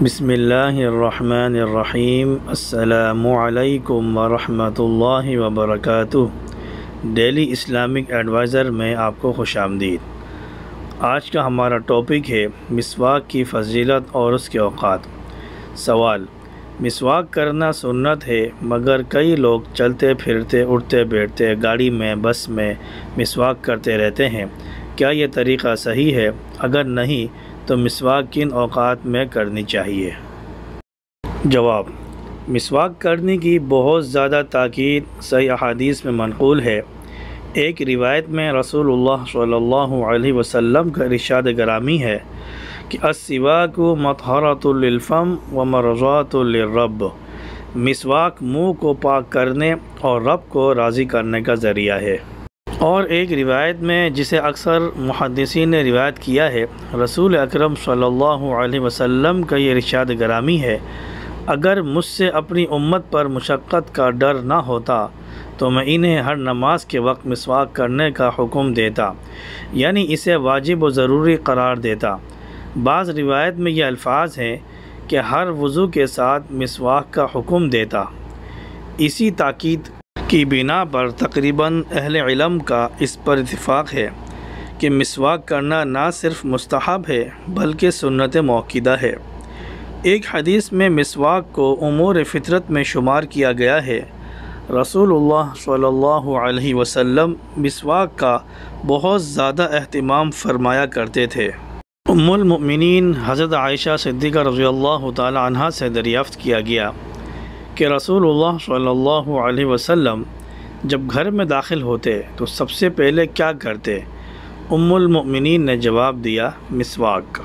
بسم اللہ الرحمن الرحیم۔ السلام علیکم ورحمۃ اللہ وبرکاتہ۔ ڈیلی اسلامک ایڈوائزر میں آپ کو خوش آمدید۔ آج کا ہمارا ٹاپک ہے مسواک کی فضیلت اور اس کے اوقات۔ سوال: مسواک کرنا سنت ہے مگر کئی لوگ چلتے پھرتے اٹھتے بیٹھتے گاڑی میں بس میں مسواک کرتے رہتے ہیں، کیا یہ طریقہ صحیح ہے؟ اگر نہیں تو مسواک کن اوقات میں کرنی چاہیے؟ جواب: مسواک کرنے کی بہت زیادہ تاکید صحیح احادیث میں منقول ہے۔ ایک روایت میں رسول اللہ صلی اللہ علیہ وسلم کا ارشاد گرامی ہے کہ السواک مطہرۃ للفم ومرضات للرب، مسواک منہ کو پاک کرنے اور رب کو راضی کرنے کا ذریعہ ہے۔ اور ایک روایت میں جسے اکثر محدثین نے روایت کیا ہے، رسول اکرم صلی اللہ علیہ وسلم کا یہ ارشاد گرامی ہے: اگر مجھ سے اپنی امت پر مشقت کا ڈر نہ ہوتا تو میں انہیں ہر نماز کے وقت مسواک کرنے کا حکم دیتا، یعنی اسے واجب و ضروری قرار دیتا۔ بعض روایت میں یہ الفاظ ہیں کہ ہر وضو کے ساتھ مسواک کا حکم دیتا۔ اسی تاکید کی بنا پر تقریباً اہل علم کا اس پر اتفاق ہے کہ مسواک کرنا نہ صرف مستحب ہے بلکہ سنت موقدہ ہے۔ ایک حدیث میں مسواک کو امور فطرت میں شمار کیا گیا ہے۔ رسول اللہ صلی اللہ علیہ وسلم مسواک کا بہت زیادہ اہتمام فرمایا کرتے تھے۔ ام المؤمنین حضرت عائشہ صدیقہ رضی اللہ تعالی عنہا سے دریافت کیا گیا کہ رسول اللہ صلی اللہ علیہ وسلم جب گھر میں داخل ہوتے تو سب سے پہلے کیا کرتے؟ ام المؤمنین نے جواب دیا: مسواک۔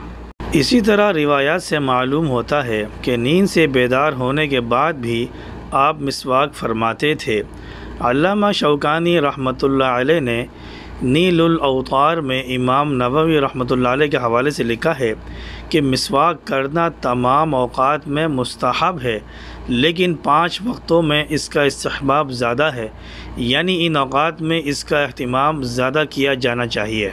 اسی طرح روایات سے معلوم ہوتا ہے کہ نیند سے بیدار ہونے کے بعد بھی آپ مسواک فرماتے تھے۔ علامہ شوکانی رحمۃ اللہ علیہ نے نیل الاوطار میں امام نووی رحمۃ اللہ علیہ کے حوالے سے لکھا ہے کہ مسواک کرنا تمام اوقات میں مستحب ہے، لیکن 5 وقتوں میں اس کا استحباب زیادہ ہے، یعنی ان اوقات میں اس کا اہتمام زیادہ کیا جانا چاہیے۔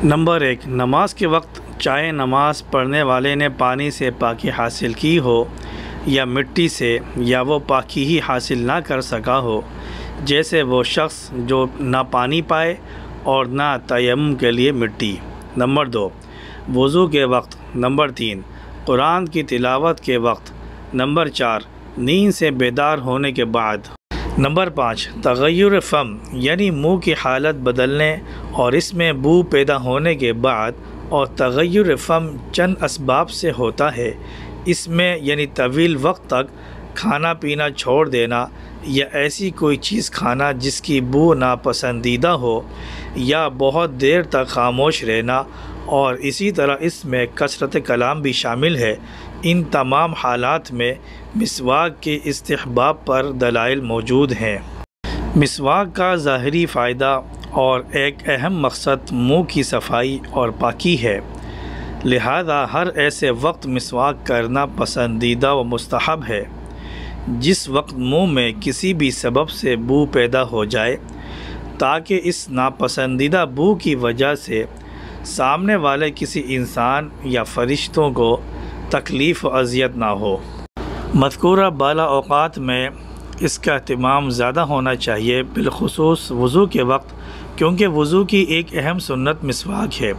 نمبر 1، نماز کے وقت چاہے نماز پڑھنے والے نے پانی سے پاکی حاصل کی ہو یا مٹی سے، یا وہ پاکی ہی حاصل نہ کر سکا ہو، جیسے وہ شخص جو نہ پانی پائے اور نہ تیمم کے لیے مٹی۔ نمبر 2، وضو کے وقت۔ نمبر 3، قرآن کی تلاوت کے وقت۔ نمبر 4، نیند سے بیدار ہونے کے بعد۔ نمبر 5، تغیر فم یعنی منہ کی حالت بدلنے اور اس میں بو پیدا ہونے کے بعد، اور تغیر فم چند اسباب سے ہوتا ہے، اس میں یعنی طویل وقت تک کھانا پینا چھوڑ دینا، یا ایسی کوئی چیز کھانا جس کی بو ناپسندیدہ ہو، یا بہت دیر تک خاموش رہنا، اور اسی طرح اس میں کثرت کلام بھی شامل ہے۔ ان تمام حالات میں مسواک کے استحباب پر دلائل موجود ہیں۔ مسواک کا ظاہری فائدہ اور ایک اہم مقصد منہ کی صفائی اور پاکی ہے، لہذا ہر ایسے وقت مسواک کرنا پسندیدہ و مستحب ہے جس وقت منہ میں کسی بھی سبب سے بو پیدا ہو جائے، تاکہ اس ناپسندیدہ بو کی وجہ سے سامنے والے کسی انسان یا فرشتوں کو تکلیف و اذیت نہ ہو۔ مذکورہ بالا اوقات میں اس کا اہتمام زیادہ ہونا چاہیے، بالخصوص وضو کے وقت، کیونکہ وضو کی ایک اہم سنت مسواک ہے۔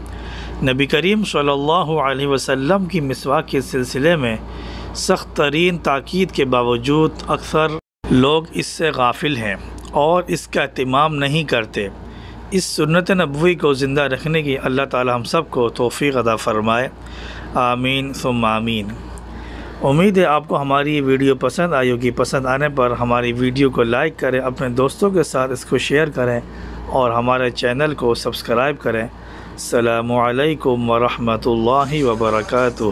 نبی کریم صلی اللہ علیہ وسلم کی مسواک کے سلسلے میں سخت ترین تاکید کے باوجود اکثر لوگ اس سے غافل ہیں اور اس کا اہتمام نہیں کرتے۔ اس سنت نبوی کو زندہ رکھنے کی اللہ تعالی ہم سب کو توفیق عطا فرمائے، آمین ثم آمین۔ امید ہے آپ کو ہماری یہ ویڈیو پسند آئی ہوگی۔ پسند آنے پر ہماری ویڈیو کو لائک کریں، اپنے دوستوں کے ساتھ اس کو شیئر کریں اور ہمارے چینل کو سبسکرائب کریں۔ السلام علیکم ورحمۃ اللہ وبرکاتہ۔